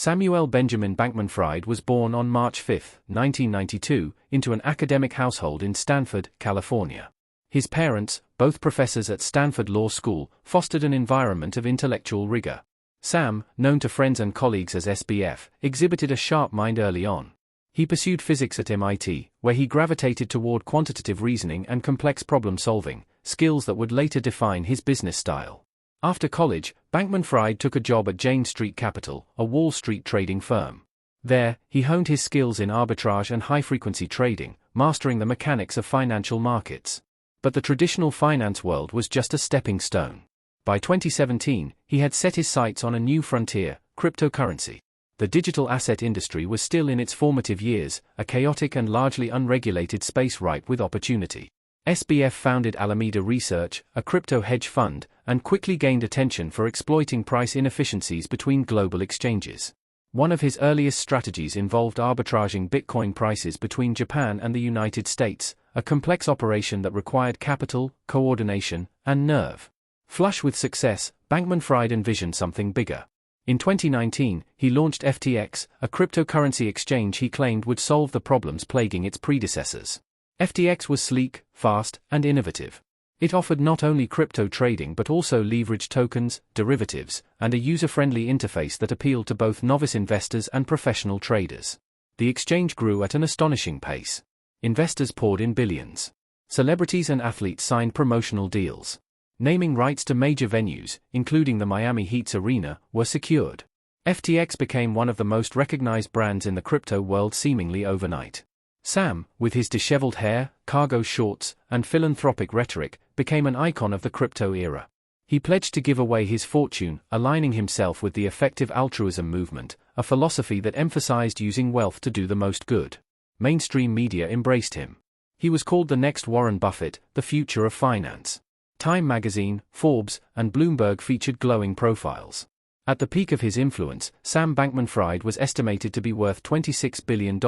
Samuel Benjamin Bankman-Fried was born on March 5, 1992, into an academic household in Stanford, California. His parents, both professors at Stanford Law School, fostered an environment of intellectual rigor. Sam, known to friends and colleagues as SBF, exhibited a sharp mind early on. He pursued physics at MIT, where he gravitated toward quantitative reasoning and complex problem-solving, skills that would later define his business style. After college, Bankman-Fried took a job at Jane Street Capital, a Wall Street trading firm. There, he honed his skills in arbitrage and high-frequency trading, mastering the mechanics of financial markets. But the traditional finance world was just a stepping stone. By 2017, he had set his sights on a new frontier, cryptocurrency. The digital asset industry was still in its formative years, a chaotic and largely unregulated space ripe with opportunity. SBF founded Alameda Research, a crypto hedge fund, and quickly gained attention for exploiting price inefficiencies between global exchanges. One of his earliest strategies involved arbitraging Bitcoin prices between Japan and the United States, a complex operation that required capital, coordination, and nerve. Flush with success, Bankman-Fried envisioned something bigger. In 2019, he launched FTX, a cryptocurrency exchange he claimed would solve the problems plaguing its predecessors. FTX was sleek, fast, and innovative. It offered not only crypto trading but also leveraged tokens, derivatives, and a user-friendly interface that appealed to both novice investors and professional traders. The exchange grew at an astonishing pace. Investors poured in billions. Celebrities and athletes signed promotional deals. Naming rights to major venues, including the Miami Heat's arena, were secured. FTX became one of the most recognized brands in the crypto world seemingly overnight. Sam, with his disheveled hair, cargo shorts, and philanthropic rhetoric, became an icon of the crypto era. He pledged to give away his fortune, aligning himself with the effective altruism movement, a philosophy that emphasized using wealth to do the most good. Mainstream media embraced him. He was called the next Warren Buffett, the future of finance. Time magazine, Forbes, and Bloomberg featured glowing profiles. At the peak of his influence, Sam Bankman-Fried was estimated to be worth $26 billion,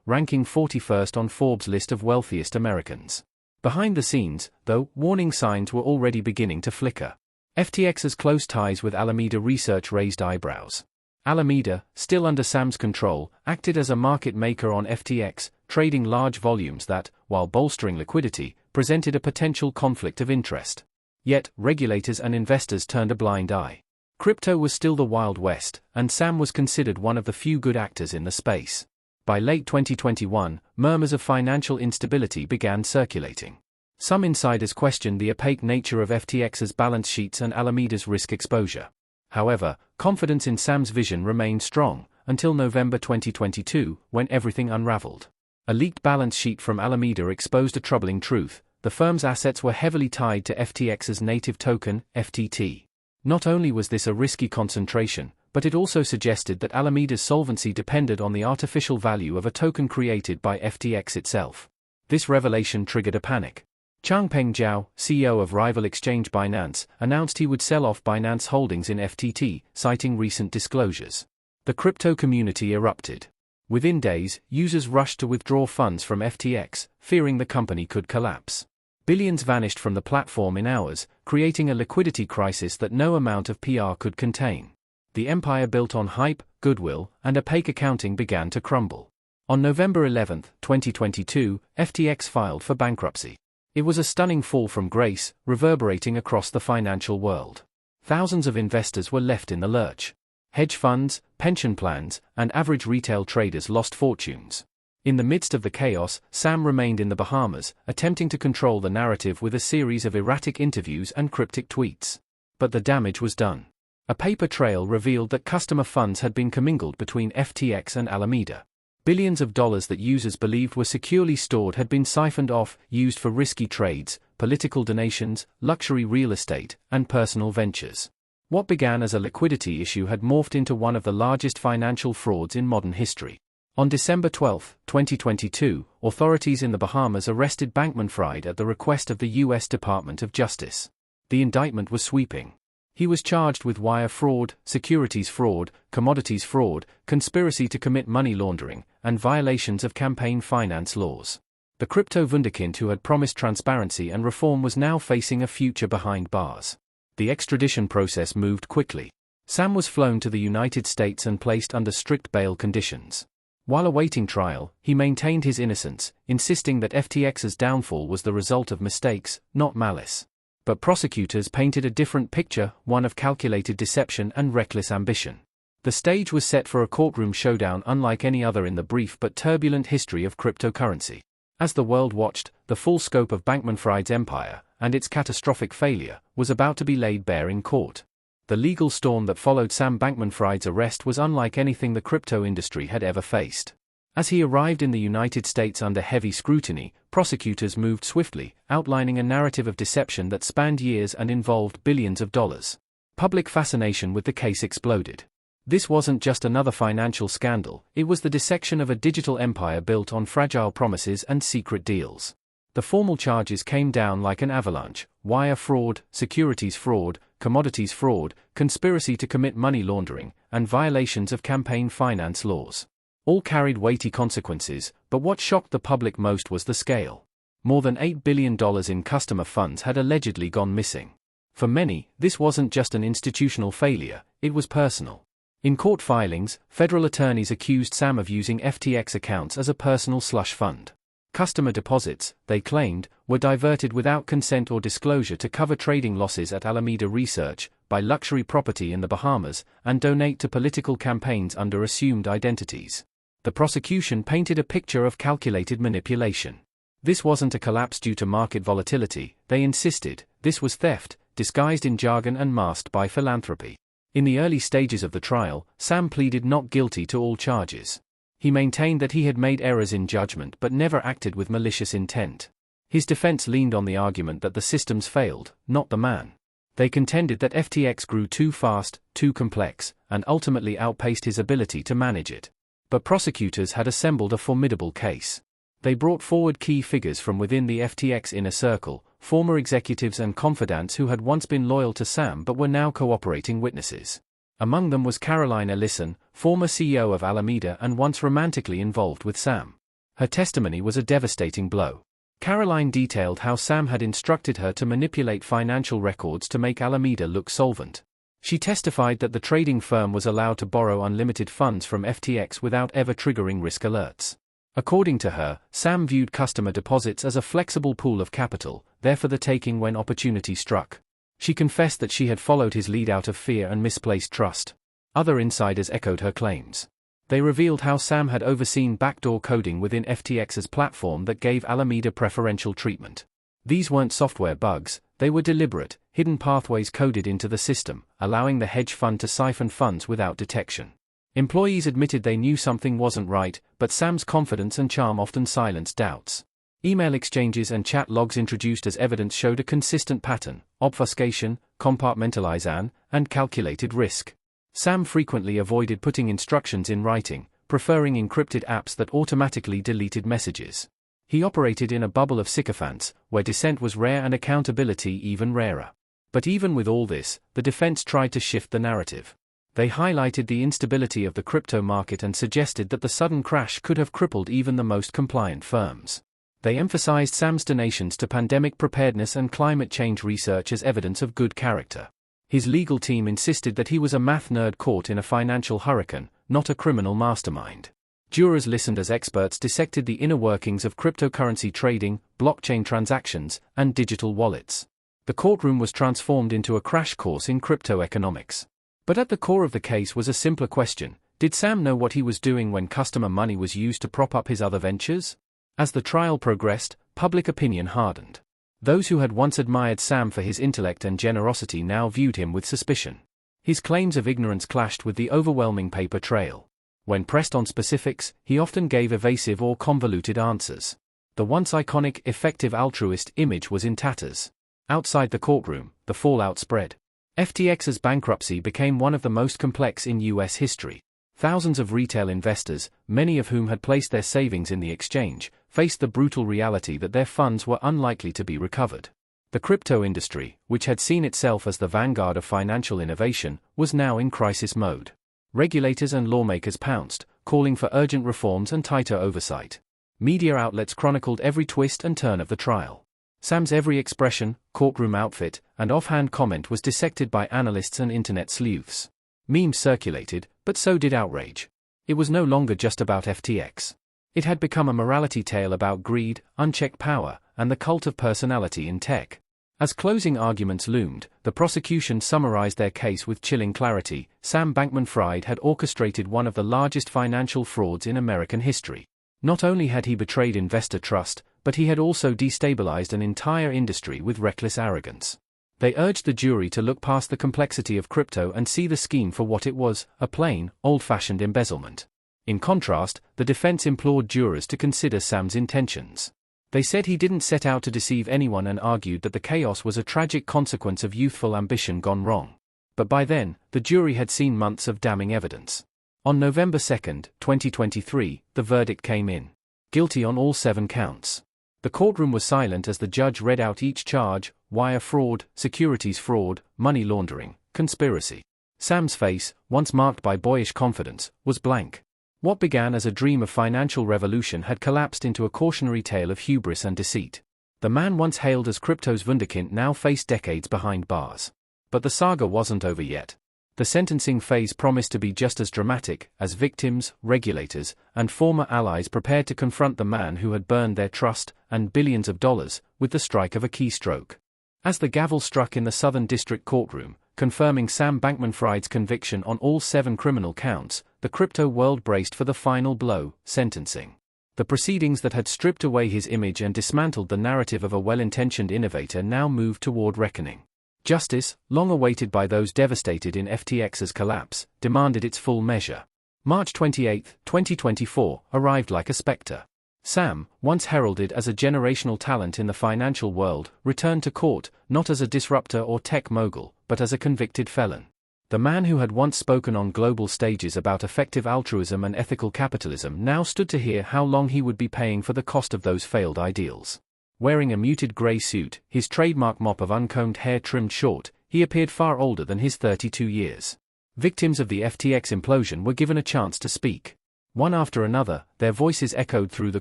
ranking 41st on Forbes' list of wealthiest Americans. Behind the scenes, though, warning signs were already beginning to flicker. FTX's close ties with Alameda Research raised eyebrows. Alameda, still under Sam's control, acted as a market maker on FTX, trading large volumes that, while bolstering liquidity, presented a potential conflict of interest. Yet, regulators and investors turned a blind eye. Crypto was still the Wild West, and Sam was considered one of the few good actors in the space. By late 2021, murmurs of financial instability began circulating. Some insiders questioned the opaque nature of FTX's balance sheets and Alameda's risk exposure. However, confidence in Sam's vision remained strong, until November 2022, when everything unraveled. A leaked balance sheet from Alameda exposed a troubling truth: the firm's assets were heavily tied to FTX's native token, FTT. Not only was this a risky concentration, but it also suggested that Alameda's solvency depended on the artificial value of a token created by FTX itself. This revelation triggered a panic. Changpeng Zhao, CEO of rival exchange Binance, announced he would sell off Binance holdings in FTT, citing recent disclosures. The crypto community erupted. Within days, users rushed to withdraw funds from FTX, fearing the company could collapse. Billions vanished from the platform in hours, creating a liquidity crisis that no amount of PR could contain. The empire built on hype, goodwill, and opaque accounting began to crumble. On November 11, 2022, FTX filed for bankruptcy. It was a stunning fall from grace, reverberating across the financial world. Thousands of investors were left in the lurch. Hedge funds, pension plans, and average retail traders lost fortunes. In the midst of the chaos, Sam remained in the Bahamas, attempting to control the narrative with a series of erratic interviews and cryptic tweets. But the damage was done. A paper trail revealed that customer funds had been commingled between FTX and Alameda. Billions of dollars that users believed were securely stored had been siphoned off, used for risky trades, political donations, luxury real estate, and personal ventures. What began as a liquidity issue had morphed into one of the largest financial frauds in modern history. On December 12, 2022, authorities in the Bahamas arrested Bankman-Fried at the request of the U.S. Department of Justice. The indictment was sweeping. He was charged with wire fraud, securities fraud, commodities fraud, conspiracy to commit money laundering, and violations of campaign finance laws. The crypto wunderkind who had promised transparency and reform was now facing a future behind bars. The extradition process moved quickly. Sam was flown to the United States and placed under strict bail conditions. While awaiting trial, he maintained his innocence, insisting that FTX's downfall was the result of mistakes, not malice. But prosecutors painted a different picture, one of calculated deception and reckless ambition. The stage was set for a courtroom showdown unlike any other in the brief but turbulent history of cryptocurrency. As the world watched, the full scope of Bankman-Fried's empire, and its catastrophic failure, was about to be laid bare in court. The legal storm that followed Sam Bankman-Fried's arrest was unlike anything the crypto industry had ever faced. As he arrived in the United States under heavy scrutiny, prosecutors moved swiftly, outlining a narrative of deception that spanned years and involved billions of dollars. Public fascination with the case exploded. This wasn't just another financial scandal, it was the dissection of a digital empire built on fragile promises and secret deals. The formal charges came down like an avalanche: wire fraud, securities fraud, commodities fraud, conspiracy to commit money laundering, and violations of campaign finance laws. All carried weighty consequences, but what shocked the public most was the scale. More than $8 billion in customer funds had allegedly gone missing. For many, this wasn't just an institutional failure, it was personal. In court filings, federal attorneys accused Sam of using FTX accounts as a personal slush fund. Customer deposits, they claimed, were diverted without consent or disclosure to cover trading losses at Alameda Research, buy luxury property in the Bahamas, and donate to political campaigns under assumed identities. The prosecution painted a picture of calculated manipulation. This wasn't a collapse due to market volatility, they insisted, this was theft, disguised in jargon and masked by philanthropy. In the early stages of the trial, Sam pleaded not guilty to all charges. He maintained that he had made errors in judgment but never acted with malicious intent. His defense leaned on the argument that the systems failed, not the man. They contended that FTX grew too fast, too complex, and ultimately outpaced his ability to manage it. But prosecutors had assembled a formidable case. They brought forward key figures from within the FTX inner circle, former executives and confidants who had once been loyal to Sam but were now cooperating witnesses. Among them was Caroline Ellison, former CEO of Alameda and once romantically involved with Sam. Her testimony was a devastating blow. Caroline detailed how Sam had instructed her to manipulate financial records to make Alameda look solvent. She testified that the trading firm was allowed to borrow unlimited funds from FTX without ever triggering risk alerts. According to her, Sam viewed customer deposits as a flexible pool of capital, there for the taking when opportunity struck. She confessed that she had followed his lead out of fear and misplaced trust. Other insiders echoed her claims. They revealed how Sam had overseen backdoor coding within FTX's platform that gave Alameda preferential treatment. These weren't software bugs, they were deliberate, hidden pathways coded into the system, allowing the hedge fund to siphon funds without detection. Employees admitted they knew something wasn't right, but Sam's confidence and charm often silenced doubts. Email exchanges and chat logs introduced as evidence showed a consistent pattern: obfuscation, compartmentalization, and calculated risk. Sam frequently avoided putting instructions in writing, preferring encrypted apps that automatically deleted messages. He operated in a bubble of sycophants, where dissent was rare and accountability even rarer. But even with all this, the defense tried to shift the narrative. They highlighted the instability of the crypto market and suggested that the sudden crash could have crippled even the most compliant firms. They emphasized Sam's donations to pandemic preparedness and climate change research as evidence of good character. His legal team insisted that he was a math nerd caught in a financial hurricane, not a criminal mastermind. Jurors listened as experts dissected the inner workings of cryptocurrency trading, blockchain transactions, and digital wallets. The courtroom was transformed into a crash course in crypto economics. But at the core of the case was a simpler question: did Sam know what he was doing when customer money was used to prop up his other ventures? As the trial progressed, public opinion hardened. Those who had once admired Sam for his intellect and generosity now viewed him with suspicion. His claims of ignorance clashed with the overwhelming paper trail. When pressed on specifics, he often gave evasive or convoluted answers. The once iconic, effective altruist image was in tatters. Outside the courtroom, the fallout spread. FTX's bankruptcy became one of the most complex in U.S. history. Thousands of retail investors, many of whom had placed their savings in the exchange, faced the brutal reality that their funds were unlikely to be recovered. The crypto industry, which had seen itself as the vanguard of financial innovation, was now in crisis mode. Regulators and lawmakers pounced, calling for urgent reforms and tighter oversight. Media outlets chronicled every twist and turn of the trial. Sam's every expression, courtroom outfit, and offhand comment was dissected by analysts and internet sleuths. Memes circulated, but so did outrage. It was no longer just about FTX. It had become a morality tale about greed, unchecked power, and the cult of personality in tech. As closing arguments loomed, the prosecution summarized their case with chilling clarity. Sam Bankman-Fried had orchestrated one of the largest financial frauds in American history. Not only had he betrayed investor trust, but he had also destabilized an entire industry with reckless arrogance. They urged the jury to look past the complexity of crypto and see the scheme for what it was, a plain, old-fashioned embezzlement. In contrast, the defense implored jurors to consider Sam's intentions. They said he didn't set out to deceive anyone and argued that the chaos was a tragic consequence of youthful ambition gone wrong. But by then, the jury had seen months of damning evidence. On November 2, 2023, the verdict came in. Guilty on all 7 counts. The courtroom was silent as the judge read out each charge: wire fraud, securities fraud, money laundering, conspiracy. Sam's face, once marked by boyish confidence, was blank. What began as a dream of financial revolution had collapsed into a cautionary tale of hubris and deceit. The man once hailed as crypto's wunderkind now faced decades behind bars. But the saga wasn't over yet. The sentencing phase promised to be just as dramatic, as victims, regulators, and former allies prepared to confront the man who had burned their trust and billions of dollars with the strike of a keystroke. As the gavel struck in the Southern District courtroom, confirming Sam Bankman-Fried's conviction on all 7 criminal counts, the crypto world braced for the final blow: sentencing. The proceedings that had stripped away his image and dismantled the narrative of a well-intentioned innovator now moved toward reckoning. Justice, long awaited by those devastated in FTX's collapse, demanded its full measure. March 28, 2024, arrived like a specter. Sam, once heralded as a generational talent in the financial world, returned to court, not as a disruptor or tech mogul, but as a convicted felon. The man who had once spoken on global stages about effective altruism and ethical capitalism now stood to hear how long he would be paying for the cost of those failed ideals. Wearing a muted grey suit, his trademark mop of uncombed hair trimmed short, he appeared far older than his 32 years. Victims of the FTX implosion were given a chance to speak. One after another, their voices echoed through the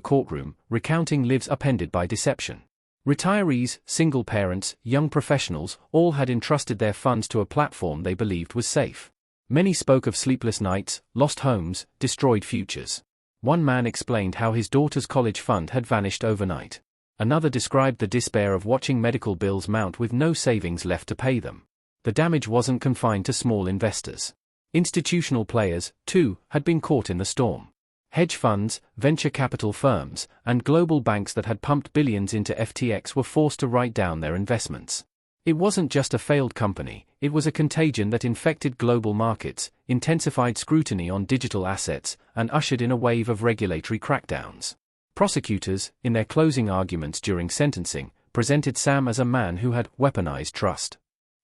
courtroom, recounting lives upended by deception. Retirees, single parents, young professionals, all had entrusted their funds to a platform they believed was safe. Many spoke of sleepless nights, lost homes, destroyed futures. One man explained how his daughter's college fund had vanished overnight. Another described the despair of watching medical bills mount with no savings left to pay them. The damage wasn't confined to small investors. Institutional players, too, had been caught in the storm. Hedge funds, venture capital firms, and global banks that had pumped billions into FTX were forced to write down their investments. It wasn't just a failed company, it was a contagion that infected global markets, intensified scrutiny on digital assets, and ushered in a wave of regulatory crackdowns. Prosecutors, in their closing arguments during sentencing, presented Sam as a man who had weaponized trust.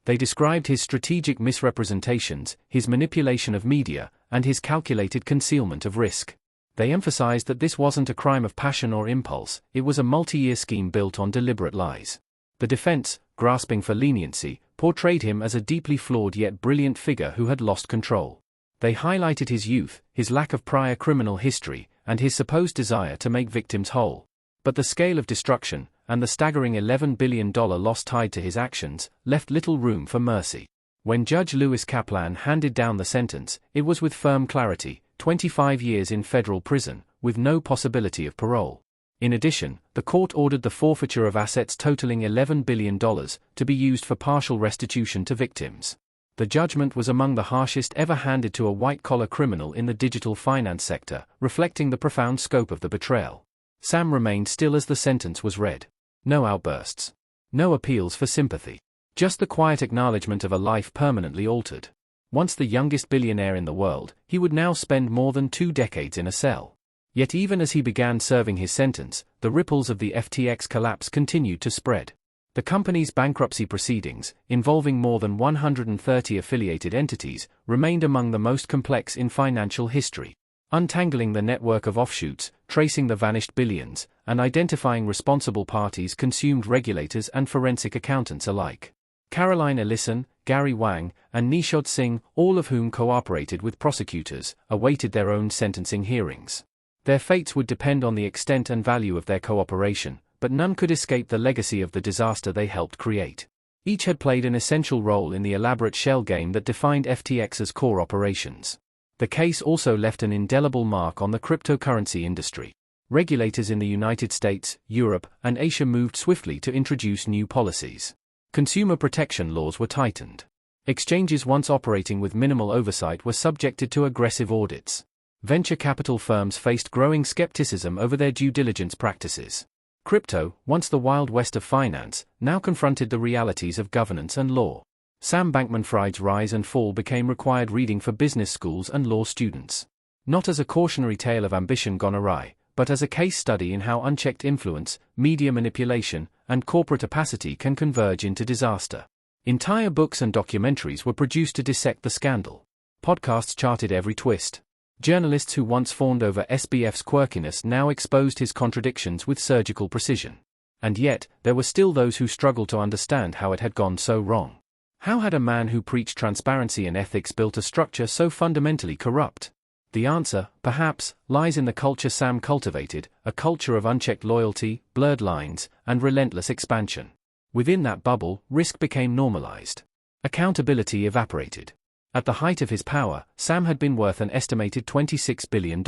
They described his strategic misrepresentations, his manipulation of media, and his calculated concealment of risk. They emphasized that this wasn't a crime of passion or impulse, it was a multi-year scheme built on deliberate lies. The defense, grasping for leniency, portrayed him as a deeply flawed yet brilliant figure who had lost control. They highlighted his youth, his lack of prior criminal history, and his supposed desire to make victims whole. But the scale of destruction, and the staggering $11 billion loss tied to his actions, left little room for mercy. When Judge Lewis Kaplan handed down the sentence, it was with firm clarity: 25 years in federal prison, with no possibility of parole. In addition, the court ordered the forfeiture of assets totaling $11 billion to be used for partial restitution to victims. The judgment was among the harshest ever handed to a white-collar criminal in the digital finance sector, reflecting the profound scope of the betrayal. Sam remained still as the sentence was read. No outbursts. No appeals for sympathy. Just the quiet acknowledgement of a life permanently altered. Once the youngest billionaire in the world, he would now spend more than 2 decades in a cell. Yet even as he began serving his sentence, the ripples of the FTX collapse continued to spread. The company's bankruptcy proceedings, involving more than 130 affiliated entities, remained among the most complex in financial history. Untangling the network of offshoots, tracing the vanished billions, and identifying responsible parties consumed regulators and forensic accountants alike. Caroline Ellison, Gary Wang, and Nishad Singh, all of whom cooperated with prosecutors, awaited their own sentencing hearings. Their fates would depend on the extent and value of their cooperation, but none could escape the legacy of the disaster they helped create. Each had played an essential role in the elaborate shell game that defined FTX's core operations. The case also left an indelible mark on the cryptocurrency industry. Regulators in the United States, Europe, and Asia moved swiftly to introduce new policies. Consumer protection laws were tightened. Exchanges once operating with minimal oversight were subjected to aggressive audits. Venture capital firms faced growing skepticism over their due diligence practices. Crypto, once the Wild West of finance, now confronted the realities of governance and law. Sam Bankman-Fried's rise and fall became required reading for business schools and law students. Not as a cautionary tale of ambition gone awry, but as a case study in how unchecked influence, media manipulation, and corporate opacity can converge into disaster. Entire books and documentaries were produced to dissect the scandal. Podcasts charted every twist. Journalists who once fawned over SBF's quirkiness now exposed his contradictions with surgical precision. And yet, there were still those who struggled to understand how it had gone so wrong. How had a man who preached transparency and ethics built a structure so fundamentally corrupt? The answer, perhaps, lies in the culture Sam cultivated, a culture of unchecked loyalty, blurred lines, and relentless expansion. Within that bubble, risk became normalized. Accountability evaporated. At the height of his power, Sam had been worth an estimated $26 billion.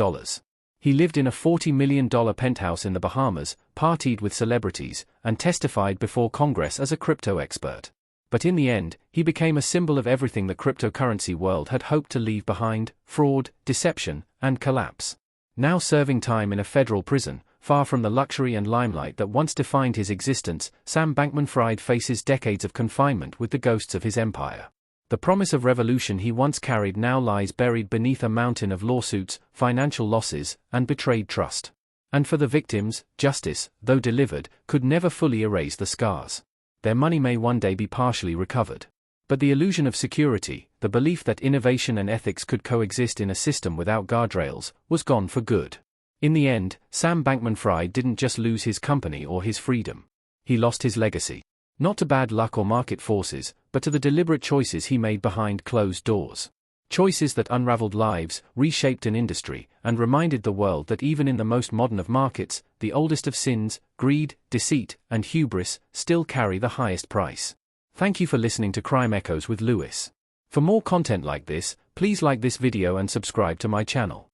He lived in a $40 million penthouse in the Bahamas, partied with celebrities, and testified before Congress as a crypto expert. But in the end, he became a symbol of everything the cryptocurrency world had hoped to leave behind: fraud, deception, and collapse. Now serving time in a federal prison, far from the luxury and limelight that once defined his existence, Sam Bankman-Fried faces decades of confinement with the ghosts of his empire. The promise of revolution he once carried now lies buried beneath a mountain of lawsuits, financial losses, and betrayed trust. And for the victims, justice, though delivered, could never fully erase the scars. Their money may one day be partially recovered. But the illusion of security, the belief that innovation and ethics could coexist in a system without guardrails, was gone for good. In the end, Sam Bankman-Fried didn't just lose his company or his freedom. He lost his legacy. Not to bad luck or market forces, but to the deliberate choices he made behind closed doors. Choices that unraveled lives, reshaped an industry, and reminded the world that even in the most modern of markets, the oldest of sins, greed, deceit, and hubris, still carry the highest price. Thank you for listening to Crime Echoes with Lewis. For more content like this, please like this video and subscribe to my channel.